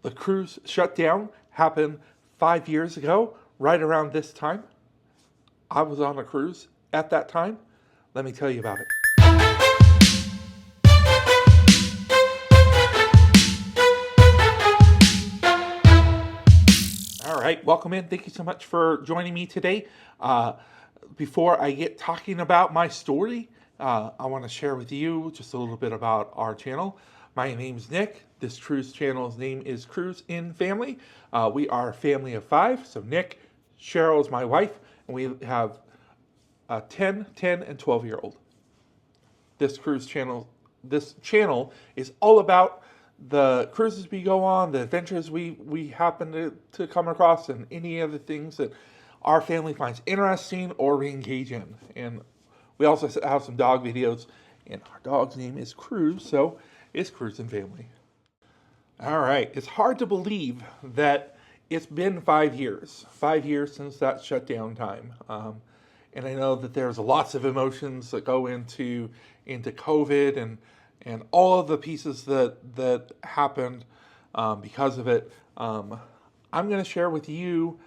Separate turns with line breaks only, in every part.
The cruise shutdown happened 5 years ago, right around this time. I was on a cruise at that time. Let me tell you about it. All right, welcome in. Thank you so much for joining me today. Before I get talking about my story, I want to share with you just a little bit about our channel. My name's Nick. This cruise channel's name is Cruise in Family. We are a family of 5. So Nick, Cheryl is my wife, and we have a 10, and 12-year-old. This channel is all about the cruises we go on, the adventures we happen to come across, and any other things that our family finds interesting or we engage in. And we also have some dog videos, and our dog's name is Cruz, so it's Cruise in Family. All right, it's hard to believe that it's been 5 years. 5 years since that shutdown time. And I know that there's lots of emotions that go into COVID and all of the pieces that happened because of it. I'm going to share with you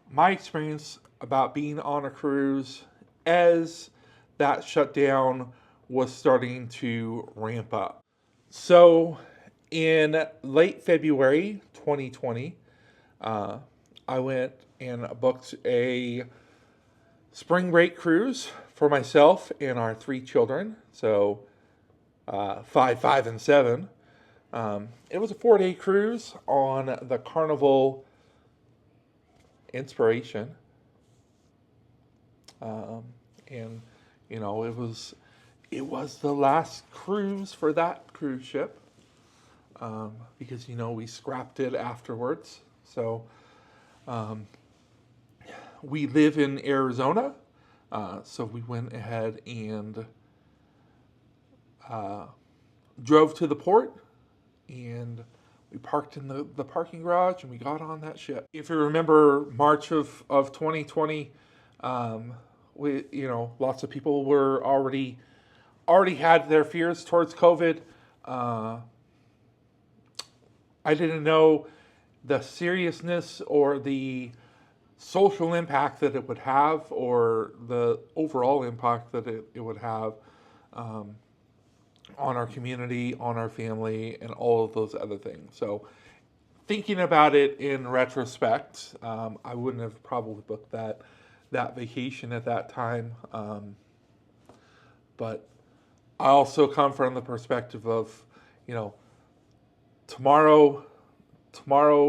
my experience about being on a cruise as that shutdown was starting to ramp up. So in late February 2020, I went and booked a spring break cruise for myself and our 3 children. So 5, and 7. It was a 4-day cruise on the Carnival Inspiration. And you know, it was the last cruise for that cruise ship, because we scrapped it afterwards. So we live in Arizona, so we went ahead and drove to the port, and we parked in the parking garage, and we got on that ship. If you remember March of 2020, lots of people were already had their fears towards COVID. I didn't know the seriousness or the social impact that it would have, or the overall impact that it would have on our community, on our family, and all of those other things. So thinking about it in retrospect, I wouldn't have probably booked that vacation at that time. But I also come from the perspective of, tomorrow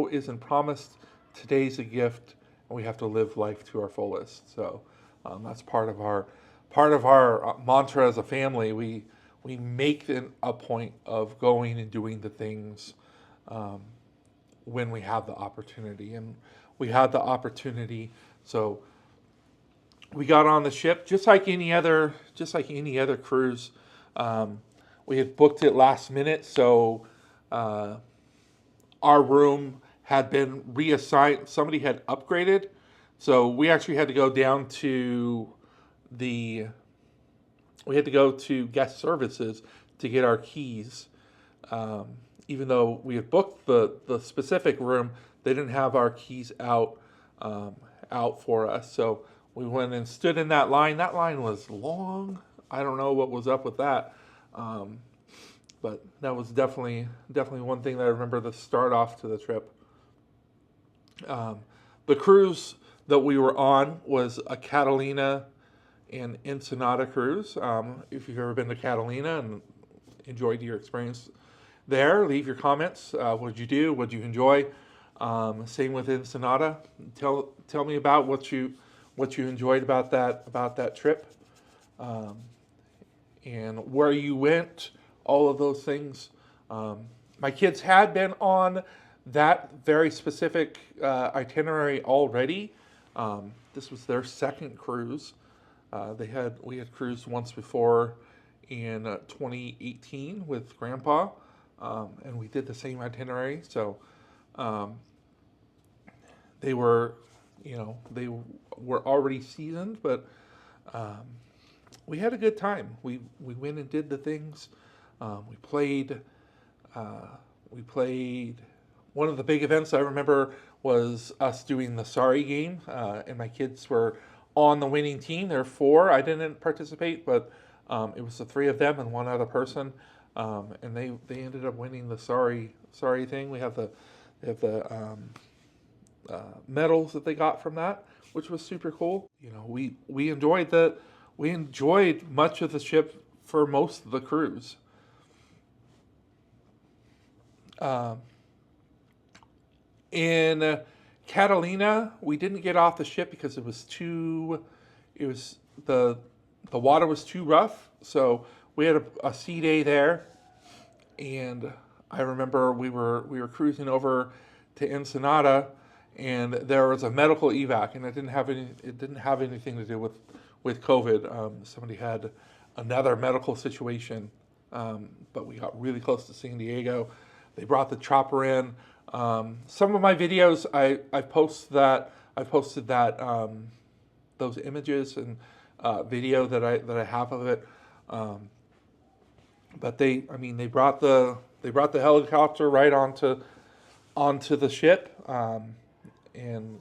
isn't promised. Today's a gift, and we have to live life to our fullest. So that's part of our mantra as a family. We make a point of going and doing the things when we have the opportunity, and we had the opportunity. So we got on the ship just like any other cruise. We had booked it last minute, so our room had been reassigned. Somebody had upgraded, so we actually had to go down to guest services to get our keys. Even though we had booked the specific room, they didn't have our keys out for us. So we went and stood in that line. That line was long. I don't know what was up with that. But that was definitely one thing that I remember the start off to the trip. The cruise that we were on was a Catalina and Ensenada cruise. If you've ever been to Catalina and enjoyed your experience there, leave your comments. What did you do? What did you enjoy? Same with Ensenada. Tell me about what you enjoyed about that trip, and where you went. All of those things. My kids had been on that very specific itinerary already. This was their second cruise. We had cruised once before in 2018 with Grandpa, and we did the same itinerary. So they were already seasoned, but we had a good time. We went and did the things. We played One of the big events I remember was us doing the Sorry game, and my kids were on the winning team. There were four. I didn't participate, but it was the three of them and one other person, and they ended up winning the Sorry thing. We have the medals that they got from that, which was super cool. We enjoyed much of the ship for most of the cruise. Um, In Catalina, we didn't get off the ship because it was the water was too rough. So we had a sea day there, and I remember we were cruising over to Ensenada, and there was a medical evac, and it didn't have anything to do with COVID. Somebody had another medical situation, but we got really close to San Diego. They brought the chopper in. Some of my videos, I posted that those images and video that I have of it. But they brought the helicopter right onto the ship, and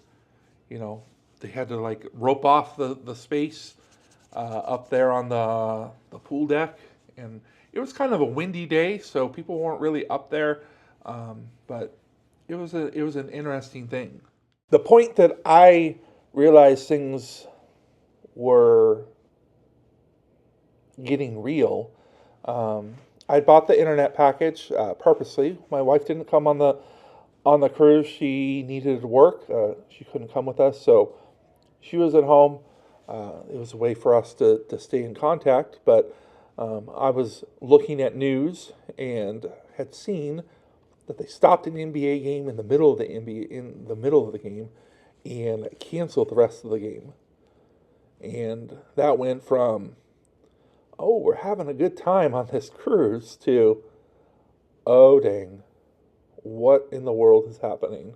they had to like rope off the space up there on the pool deck, and it was kind of a windy day, so people weren't really up there, but it was an interesting thing. The point that I realized things were getting real, I bought the internet package purposely. My wife didn't come on the cruise. She needed work. She couldn't come with us, so she was at home. It was a way for us to stay in contact, but I was looking at news and had seen that they stopped an NBA game in the middle of the game and canceled the rest of the game. And that went from, oh, we're having a good time on this cruise, to, oh dang, what in the world is happening?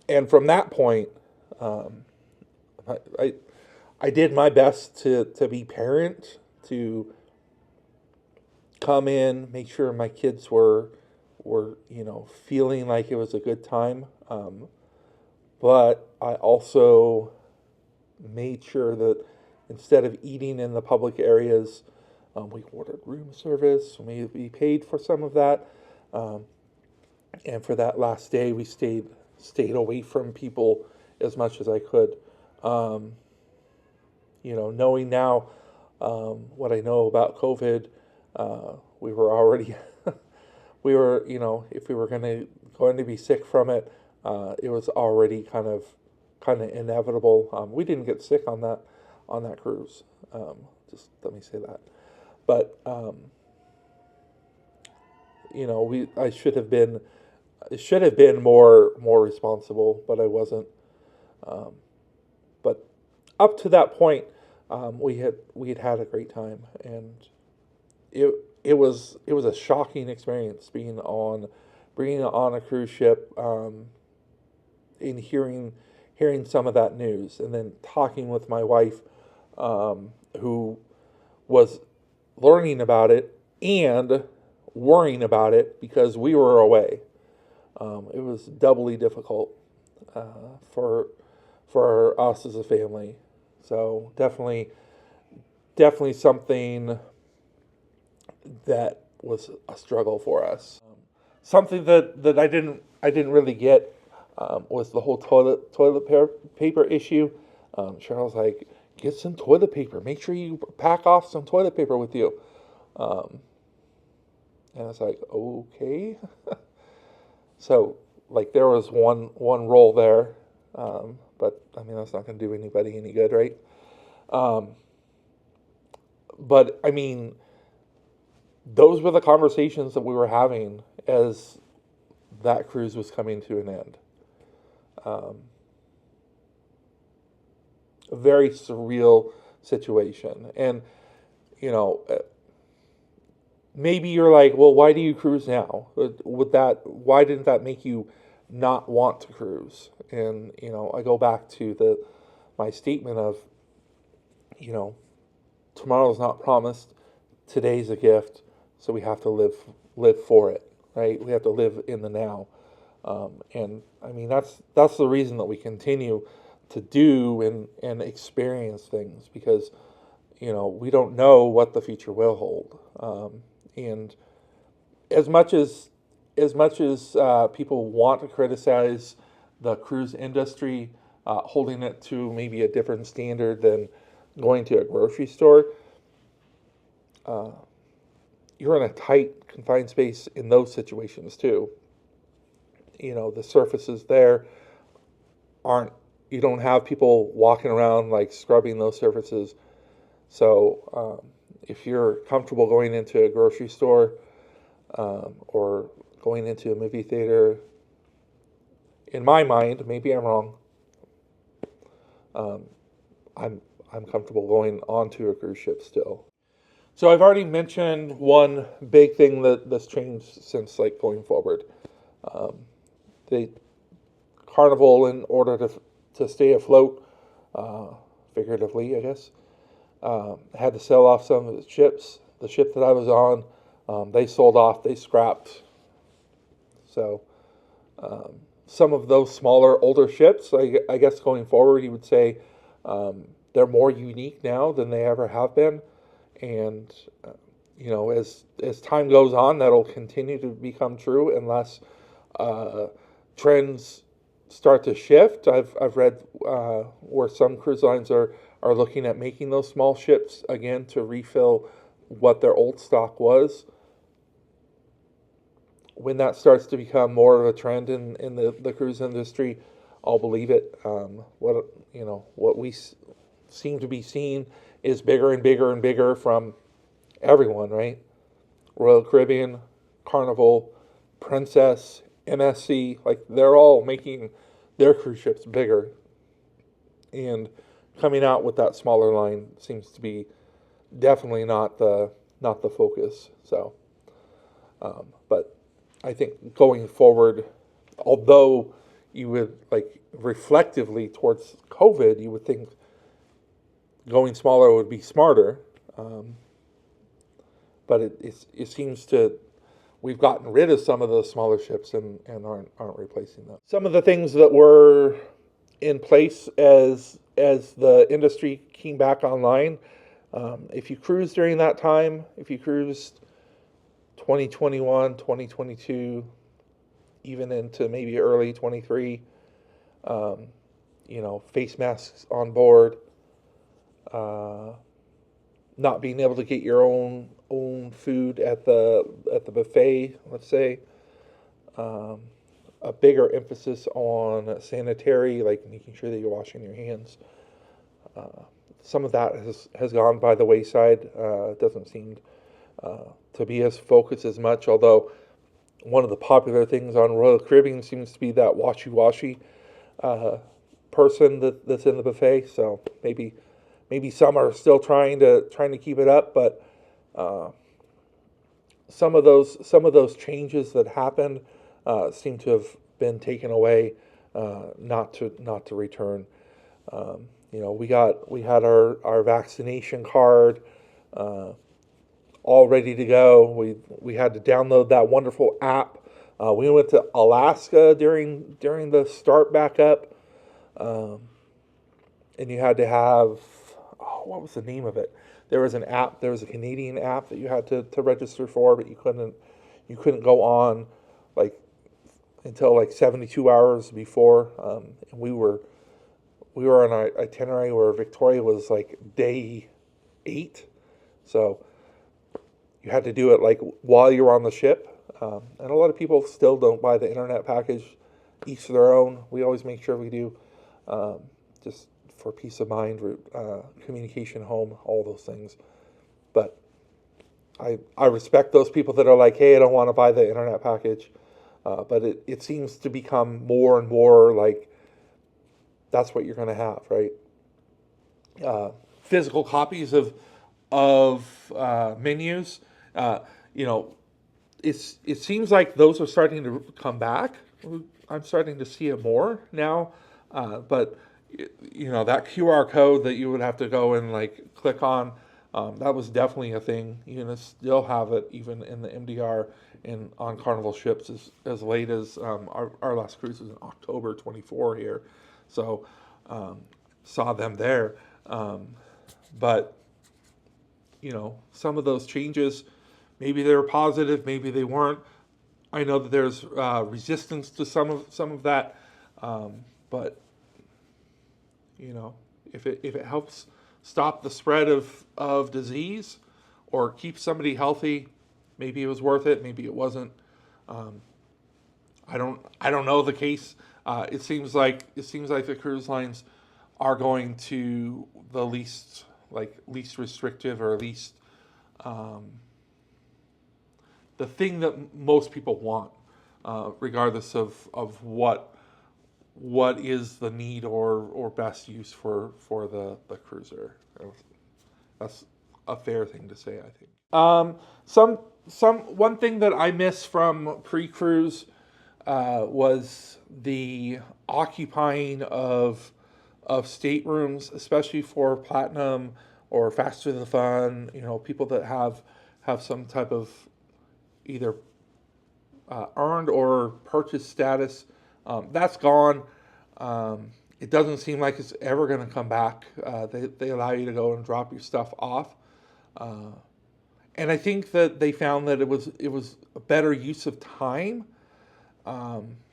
And from that point, I did my best to be parent, to come in, make sure my kids were feeling like it was a good time. But I also made sure that instead of eating in the public areas, we ordered room service. We paid for some of that, and for that last day, we stayed away from people as much as I could. Knowing now what I know about COVID, we were already if we were going to be sick from it, it was already kind of inevitable. We didn't get sick on that cruise. Just let me say that. But I should have been more responsible, but I wasn't. But up to that point, we had had a great time, and it was a shocking experience being on a cruise ship, and hearing some of that news, and then talking with my wife, who was learning about it and worrying about it because we were away. It was doubly difficult for us as a family. So definitely something that was a struggle for us. Something that I didn't really get was the whole toilet paper issue. Cheryl's like, get some toilet paper. Make sure you pack off some toilet paper with you. And I was like, okay. So like there was one roll there, but I mean that's not going to do anybody any good, right? But I mean, those were the conversations that we were having as that cruise was coming to an end. A very surreal situation. And, maybe you're like, well, why do you cruise now? Why didn't that make you not want to cruise? And, I go back to my statement of, tomorrow's not promised, today's a gift, so we have to live for it. right? We have to live in the now. And I mean, that's the reason that we continue to do and experience things, because we don't know what the future will hold. And as much as people want to criticize the cruise industry, holding it to maybe a different standard than going to a grocery store, you're in a tight, confined space in those situations too. The surfaces there aren't, you don't have people walking around like scrubbing those surfaces. So if you're comfortable going into a grocery store or going into a movie theater, in my mind, maybe I'm wrong, I'm comfortable going onto a cruise ship still. So I've already mentioned one big thing that's changed since like going forward. The Carnival, in order to stay afloat, figuratively, I guess, had to sell off some of the ships. The ship that I was on, they sold off, they scrapped. So some of those smaller, older ships, I guess going forward, you would say they're more unique now than they ever have been. And, as time goes on, that'll continue to become true unless trends start to shift. I've read where some cruise lines are looking at making those small ships again to refill what their old stock was. When that starts to become more of a trend in the cruise industry, I'll believe it. What we seem to be seeing is bigger and bigger and bigger from everyone, right? Royal Caribbean, Carnival, Princess, MSC, like they're all making their cruise ships bigger, and coming out with that smaller line seems to be definitely not the focus. So, but I think going forward, although you would like reflectively towards COVID, you would think going smaller would be smarter, but it seems to, we've gotten rid of some of those smaller ships and aren't replacing them. Some of the things that were in place as the industry came back online, if you cruised during that time, if you cruised 2021, 2022, even into maybe early 23, face masks on board, not being able to get your own food at the buffet, let's say, a bigger emphasis on sanitary, like making sure that you're washing your hands. Some of that has gone by the wayside. It doesn't seem to be as focused as much, although one of the popular things on Royal Caribbean seems to be that washy person that's in the buffet. So maybe some are still trying to keep it up, but some of those changes that happened seem to have been taken away, not to return. We had our vaccination card all ready to go. We had to download that wonderful app. We went to Alaska during the start back up, and you had to have, what was the name of it? There was an app. There was a Canadian app that you had to register for, but you couldn't go on like until like 72 hours before. And we were on our itinerary where Victoria was like day 8, so you had to do it like while you were on the ship. And a lot of people still don't buy the internet package. Each their own. We always make sure we do, just for peace of mind, communication home, all those things. But I respect those people that are like, hey, I don't want to buy the internet package. But it seems to become more and more like that's what you're going to have, right? Physical copies of menus. It seems like those are starting to come back. I'm starting to see it more now, but that QR code that you would have to go and like click on, that was definitely a thing. You're gonna still have it even in the MDR on Carnival ships as late as our last cruise was in October 24 here. So saw them there. But, some of those changes, maybe they were positive, maybe they weren't. I know that there's resistance to some of that, but if it helps stop the spread of disease or keep somebody healthy, maybe it was worth it. Maybe it wasn't. I don't know the case. It seems like the cruise lines are going to the least restrictive, or least the thing that most people want, regardless of what is the need or best use for the cruiser. That's a fair thing to say, I think. One thing that I miss from pre-cruise was the occupying of staterooms, especially for platinum or faster than fun. People that have some type of either earned or purchased status. That's gone. It doesn't seem like it's ever going to come back. They allow you to go and drop your stuff off. And I think that they found that it was a better use of time,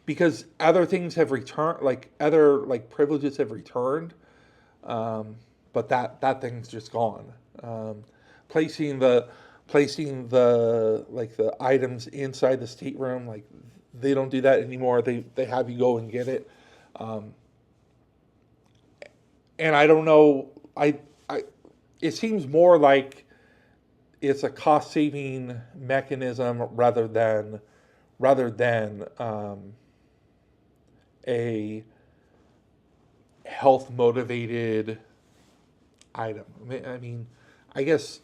because other things have returned, other privileges have returned, but that thing's just gone. Placing the the items inside the stateroom, they don't do that anymore. They have you go and get it, and I don't know. It seems more like it's a cost saving mechanism rather than a health motivated item. I mean, I guess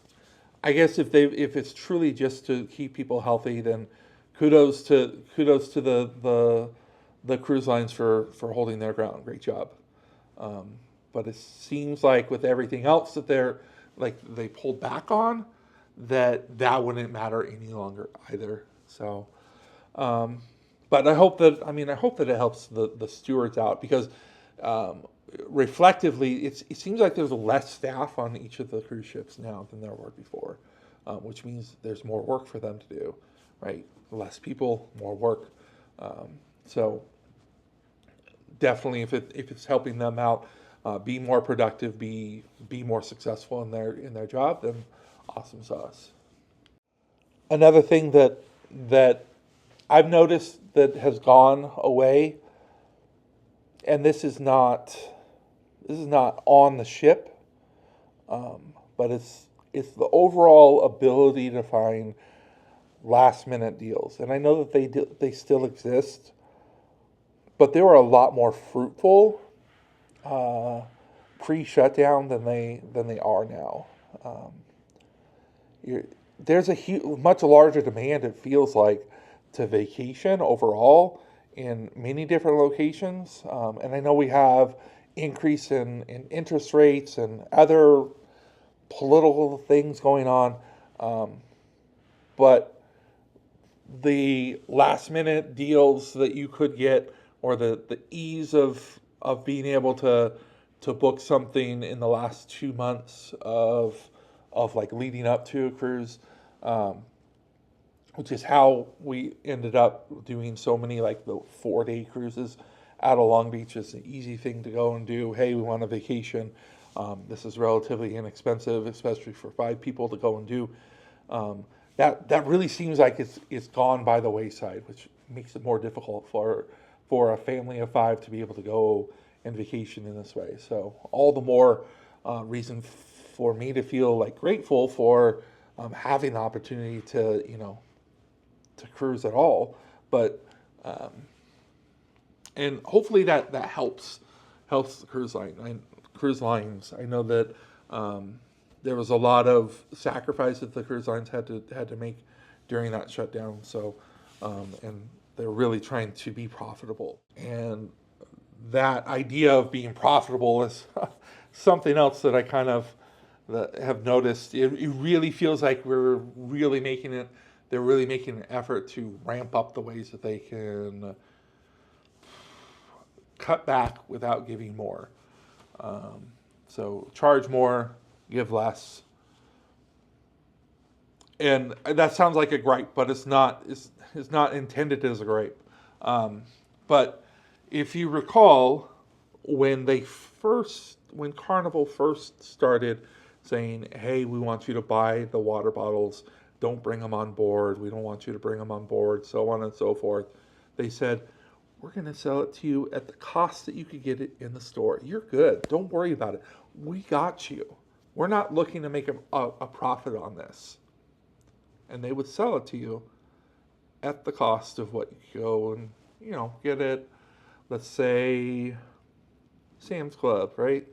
if it's truly just to keep people healthy, then kudos to the cruise lines for holding their ground. Great job. But it seems like with everything else that they pulled back on, that wouldn't matter any longer either. So, but I hope that it helps the stewards out, because reflectively, it seems like there's less staff on each of the cruise ships now than there were before, which means there's more work for them to do, right? Less people, more work. So definitely, if it's helping them out, be more productive, be more successful in their job, then awesome sauce. Another thing that I've noticed that has gone away, and this is not on the ship, but it's the overall ability to find last minute deals. And I know that they still exist, but they were a lot more fruitful pre-shutdown than they are now. There's a much larger demand, it feels like, to vacation overall in many different locations. And I know we have increase in interest rates and other political things going on. But the last minute deals that you could get, or the ease of being able to book something in the last 2 months of leading up to a cruise, which is how we ended up doing so many the 4-day cruises out of Long Beach. Is an easy thing to go and do. Hey, we want a vacation. This is relatively inexpensive, especially for 5 people to go and do. That really seems like it's gone by the wayside, which makes it more difficult for a family of 5 to be able to go and vacation in this way. So all the more reason for me to feel grateful for having the opportunity to cruise at all. But and hopefully that helps the cruise lines. I know that there was a lot of sacrifice that the cruise lines had to make during that shutdown. So and they're really trying to be profitable, and that idea of being profitable is something else that I kind of have noticed. It really feels like we're really making it they're really making an effort to ramp up the ways that they can cut back without giving more. So charge more, give less. And that sounds like a gripe, but it's not. It's not intended as a gripe. But if you recall, when Carnival first started saying, "Hey, we want you to buy the water bottles. Don't bring them on board. We don't want you to bring them on board," so on and so forth. They said, "We're going to sell it to you at the cost that you could get it in the store. You're good. Don't worry about it. We got you. We're not looking to make a profit on this." And they would sell it to you at the cost of what you go and, get it. Let's say Sam's Club, right?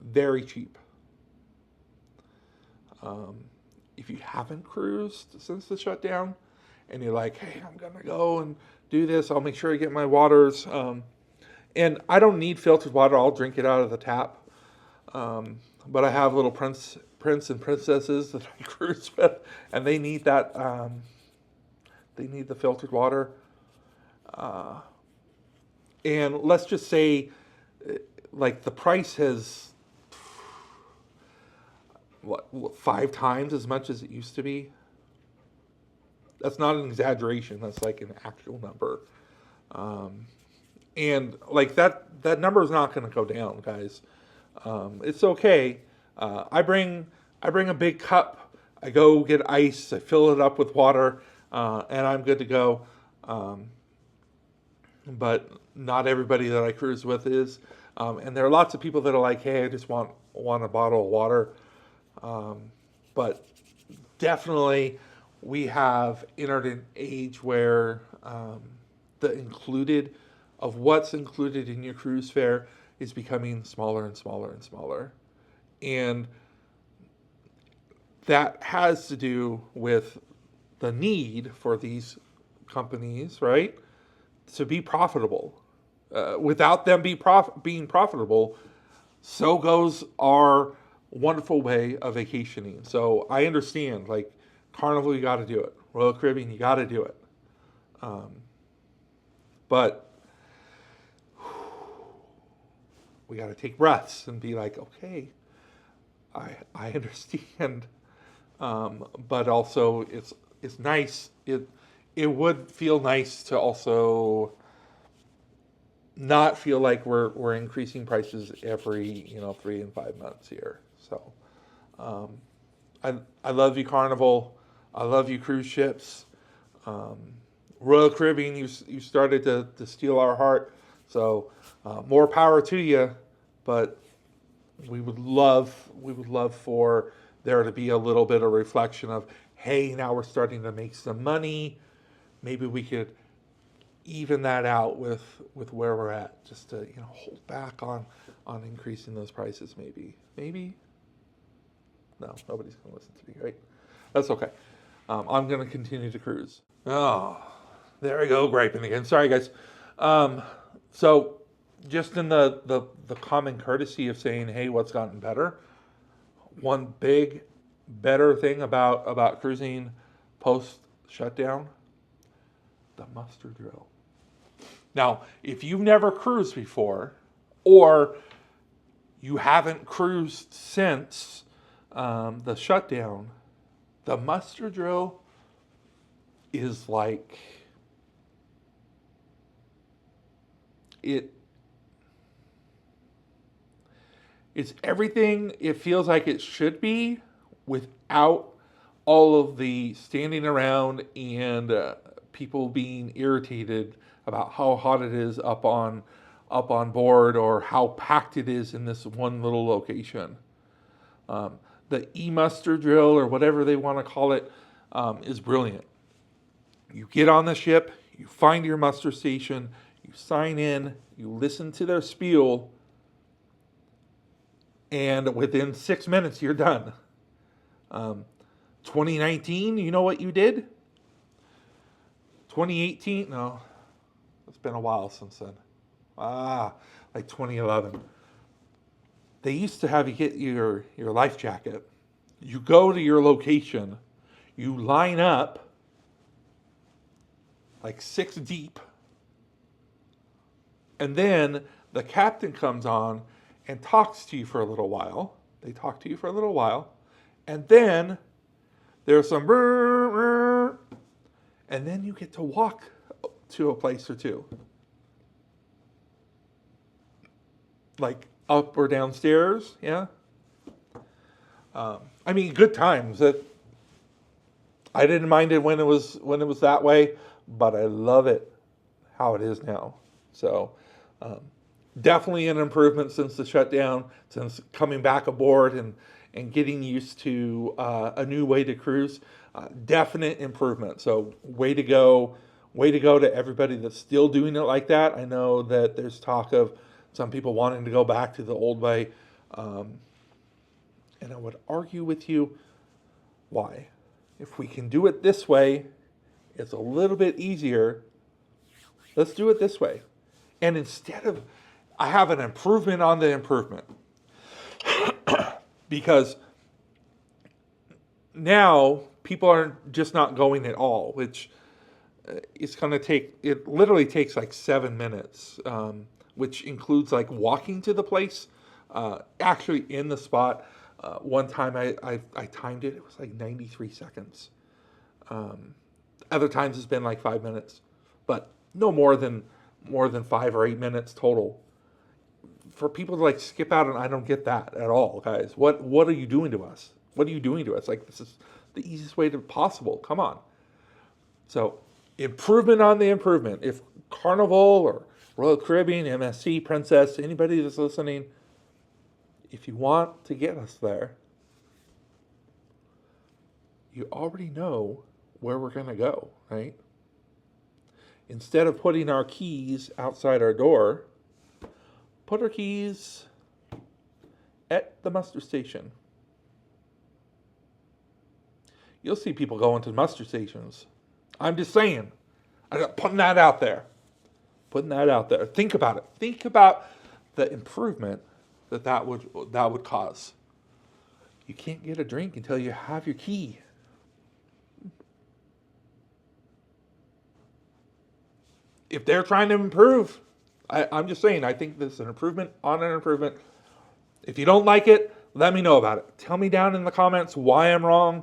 Very cheap. If you haven't cruised since the shutdown and you're like, "Hey, I'm going to go and do this. I'll make sure I get my waters." And I don't need filtered water. I'll drink it out of the tap. But I have little prince and princesses that I cruise with, and they need that. They need the filtered water. And let's just say, like, the price has, 5 times as much as it used to be. That's not an exaggeration. That's like an actual number. And like that number is not going to go down, guys. It's okay. I bring a big cup. I go get ice. I fill it up with water, and I'm good to go. But not everybody that I cruise with is. And there are lots of people that are like, "Hey, I just want a bottle of water." But definitely, we have entered an age where what's included in your cruise fare is becoming smaller and smaller and smaller. And that has to do with the need for these companies, right, to be profitable. Without them being profitable, so goes our wonderful way of vacationing. So I understand, like, Carnival, you got to do it. Royal Caribbean, you got to do it. But we got to take breaths and be like, okay, I understand. But also, it's nice. It would feel nice to also not feel like we're increasing prices every 3 and 5 months here. So I love you, Carnival. I love you, cruise ships. Royal Caribbean, you started to steal our heart. So more power to you. But we would love for there to be a little bit of reflection of, hey, now we're starting to make some money. Maybe we could even that out with where we're at, just to hold back on increasing those prices. Maybe. No, nobody's gonna listen to me, right? That's okay. I'm gonna continue to cruise. Oh, there I go, griping again. Sorry, guys. So just in the common courtesy of saying, hey, what's gotten better? One big better thing about cruising post shutdown, the muster drill. Now, if you've never cruised before, or you haven't cruised since the shutdown, the muster drill is like it's everything it feels like it should be, without all of the standing around and people being irritated about how hot it is up on board, or how packed it is in this one little location. The e-muster drill, or whatever they want to call it, is brilliant. You get on the ship, you find your muster station, you sign in, you listen to their spiel, and within 6 minutes you're done. 2019, you know what you did? 2018, no, it's been a while since then. Like 2011. They used to have you get your life jacket. You go to your location, You line up like 6 deep, and then the captain comes on and talks to you for a little while. They talk to you for a little while, and then there's some brr, brr, and then you get to walk to a place or two, like up or downstairs. Yeah. I mean, good times. That I didn't mind it when it was that way, but I love it how it is now. So definitely an improvement since the shutdown, since coming back aboard and getting used to a new way to cruise. Definite improvement. So way to go to everybody that's still doing it like that. I know that there's talk of some people wanting to go back to the old way. And I would argue with you, why? If we can do it this way, it's a little bit easier. Let's do it this way. And instead of, I have an improvement on the improvement. Because now people are just not going at all, which it's going to take, it literally takes like 7 minutes, which includes like walking to the place, actually in the spot. One time I timed it, it was like 93 seconds. Other times it's been like 5 minutes, but no more than 5 or 8 minutes total. For people to like skip out, and I don't get that at all, guys. What are you doing to us? What are you doing to us? Like, this is the easiest way to possible. Come on. So improvement on the improvement. If Carnival or Royal Caribbean, MSC, Princess, anybody that's listening, if you want to get us there, you already know where we're going to go, right? Instead of putting our keys outside our door, put our keys at the muster station. You'll see people going to muster stations. I'm just saying. I'm putting that out there. Think about it. Think about the improvement that would cause. You can't get a drink until you have your key. If they're trying to improve, I'm just saying, I think this is an improvement on an improvement. If you don't like it, let me know about it. Tell me down in the comments why I'm wrong,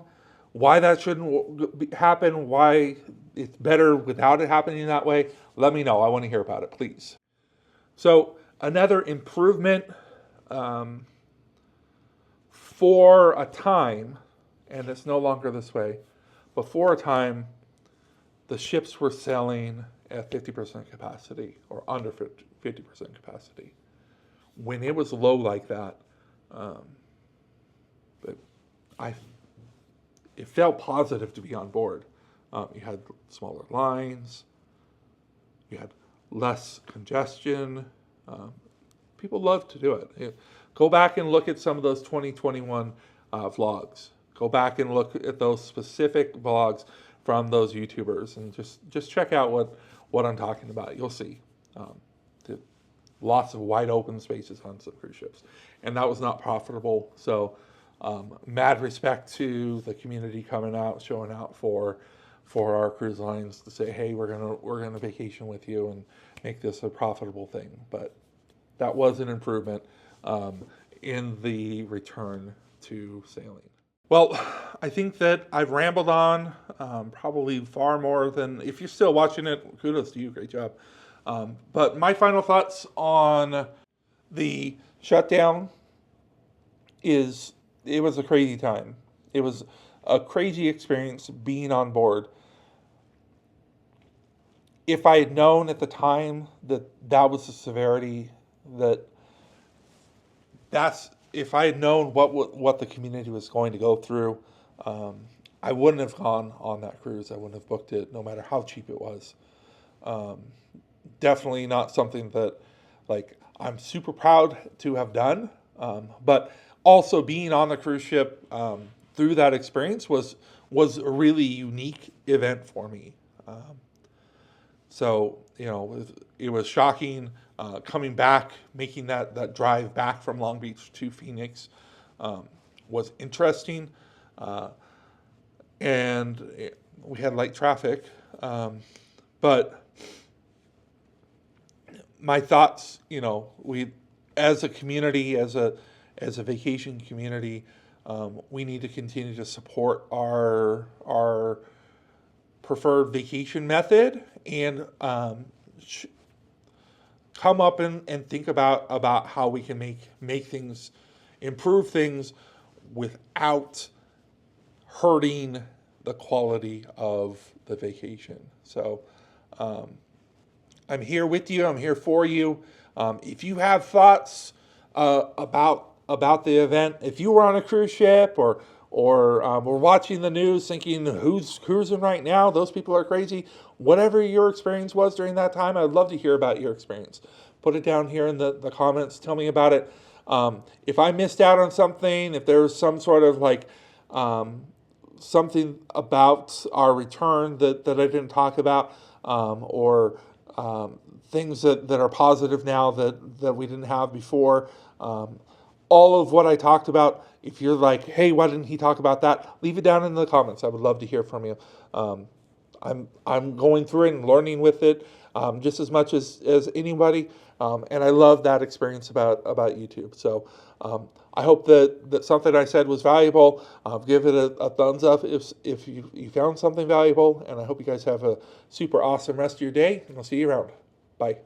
why that shouldn't happen, why it's better without it happening that way. Let me know. I want to hear about it, please. So another improvement for a time, and it's no longer this way, but for a time, the ships were sailing at 50% capacity or under 50% capacity. When it was low like that, it felt positive to be on board. You had smaller lines, you had less congestion. People love to do it. Go back and look at some of those 2021 vlogs. Go back and look at those specific vlogs from those YouTubers and just check out what I'm talking about. You'll see lots of wide open spaces on some cruise ships, and that was not profitable. So mad respect to the community coming out, showing out for our cruise lines to say, hey, we're gonna vacation with you and make this a profitable thing. But that was an improvement in the return to sailing. Well, I think that I've rambled on probably far more than, if you're still watching it, kudos to you, great job. But my final thoughts on the shutdown is it was a crazy time. It was a crazy experience being on board. If I had known at the time that was the severity, if I had known what the community was going to go through, I wouldn't have gone on that cruise. I wouldn't have booked it, no matter how cheap it was. Definitely not something that, like, I'm super proud to have done. But also being on the cruise ship through that experience was a really unique event for me. So, it was shocking. Coming back, making that drive back from Long Beach to Phoenix was interesting. and we had light traffic. But my thoughts, we, as a community, as a vacation community, we need to continue to support our preferred vacation method, and come up and think about how we can make things, improve things without hurting the quality of the vacation. So I'm here with you. I'm here for you. If you have thoughts about the event, if you were on a cruise ship or were watching the news thinking who's cruising right now, those people are crazy. Whatever your experience was during that time, I'd love to hear about your experience. Put it down here in the comments. Tell me about it. If I missed out on something, if there was some sort of something about our return that I didn't talk about, or things that are positive now that we didn't have before. All of what I talked about, if you're like, hey, why didn't he talk about that? Leave it down in the comments. I would love to hear from you. I'm going through it and learning with it just as much as anybody. And I love that experience about YouTube. So I hope that something I said was valuable. Give it a thumbs up if you found something valuable. And I hope you guys have a super awesome rest of your day. And I'll see you around. Bye.